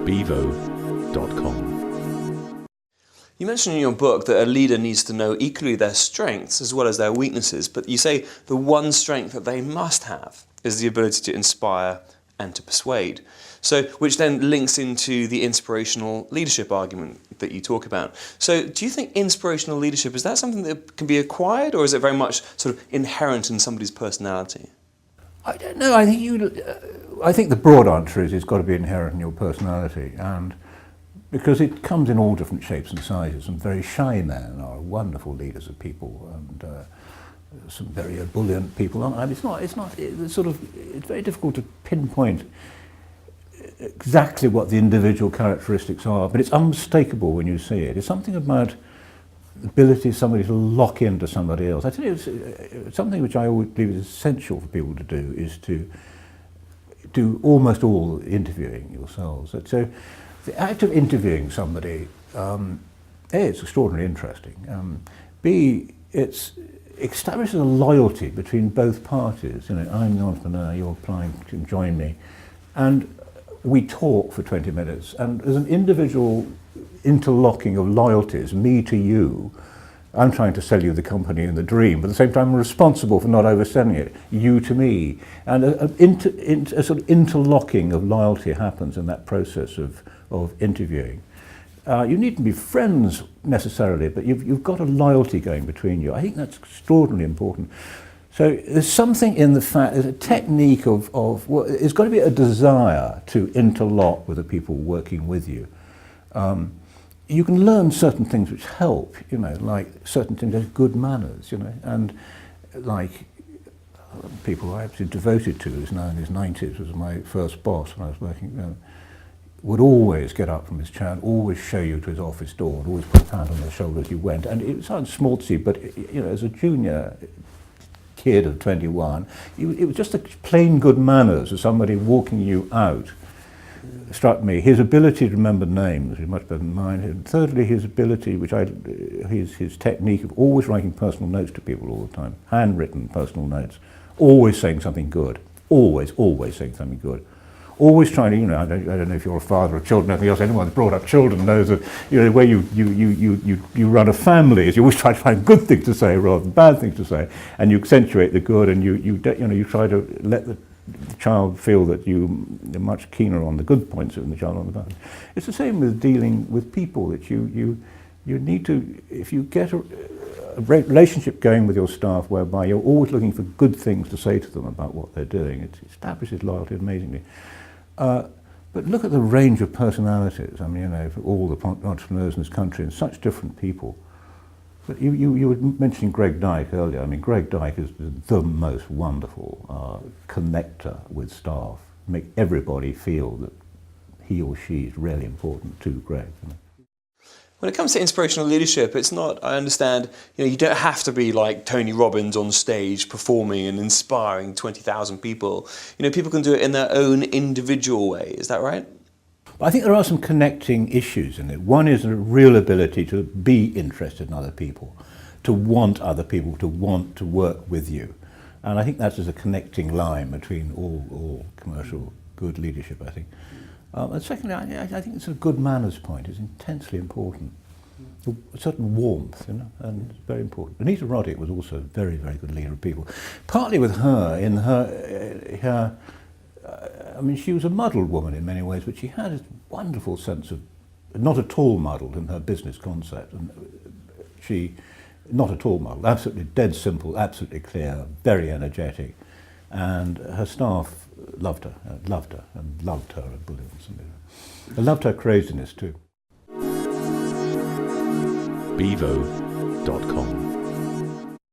bevo.com. You mentioned in your book that a leader needs to know equally their strengths as well as their weaknesses, but you say the one strength that they must have is the ability to inspire and to persuade. So, which then links into the inspirational leadership argument that you talk about. So, do you think inspirational leadership, is that something that can be acquired, or is it very much sort of inherent in somebody's personality? I don't know. I think the broad answer is it's got to be inherent in your personality, and because it comes in all different shapes and sizes. Some very shy men are wonderful leaders of people, and some very ebullient people. I mean, it's very difficult to pinpoint exactly what the individual characteristics are, but it's unmistakable when you see it. It's something about the ability of somebody to lock into somebody else. I tell you, it's something which I always believe is essential for people to do, is to do almost all interviewing yourselves. So the act of interviewing somebody, A, it's extraordinarily interesting. B, it establishes a loyalty between both parties. You know, I'm the entrepreneur, you're applying to join me. And we talk for 20 minutes, and there's an individual interlocking of loyalties, me to you. I'm trying to sell you the company and the dream, but at the same time I'm responsible for not overselling it, you to me. And a sort of interlocking of loyalty happens in that process of interviewing. You needn't be friends necessarily, but you've got a loyalty going between you. I think that's extraordinarily important. So there's something in the fact, there's a technique of well, there's got to be a desire to interlock with the people working with you. You can learn certain things which help, you know, like certain things like good manners, you know, and like people I absolutely devoted to, who's now in his 90s, was my first boss when I was working, would always get up from his chair and always show you to his office door and always put a hand on your shoulder as you went. And it sounds schmaltzy, but you know, as a junior kid of 21, it was just a plain good manners of somebody walking you out. Struck me. His ability to remember names is much better than mine. And thirdly, his ability, his technique of always writing personal notes to people all the time, handwritten personal notes, always saying something good, always saying something good. Always trying to, you know, I don't know if you're a father of children, anything else, anyone who's brought up children knows that, you know, the way you run a family is you always try to find good things to say rather than bad things to say, and you accentuate the good, and you try to let the child feel that you're much keener on the good points than the child on the bad. It's the same with dealing with people, that you need to, if you get a relationship going with your staff whereby you're always looking for good things to say to them about what they're doing, it establishes loyalty amazingly. But look at the range of personalities. I mean, you know, for all the entrepreneurs in this country and such different people. But you were mentioning Greg Dyke earlier. I mean, Greg Dyke is the most wonderful connector with staff. Make everybody feel that he or she is really important to Greg. You know? When it comes to inspirational leadership, it's not, I understand, you know, you don't have to be like Tony Robbins on stage performing and inspiring 20,000 people. You know, people can do it in their own individual way. Is that right? I think there are some connecting issues in it. One is a real ability to be interested in other people, to want other people to want to work with you. And I think that's a connecting line between all commercial good leadership, I think. And secondly, I think it's a good manners point is intensely important. A certain warmth, you know, and it's very important. Anita Roddick was also a very, very good leader of people. Partly with her, I mean, she was a muddled woman in many ways, but she had a wonderful sense of, not at all muddled in her business concept. And not at all muddled, absolutely dead simple, absolutely clear, very energetic. And her staff loved her and loved her brilliance. They loved her craziness too. bevo.com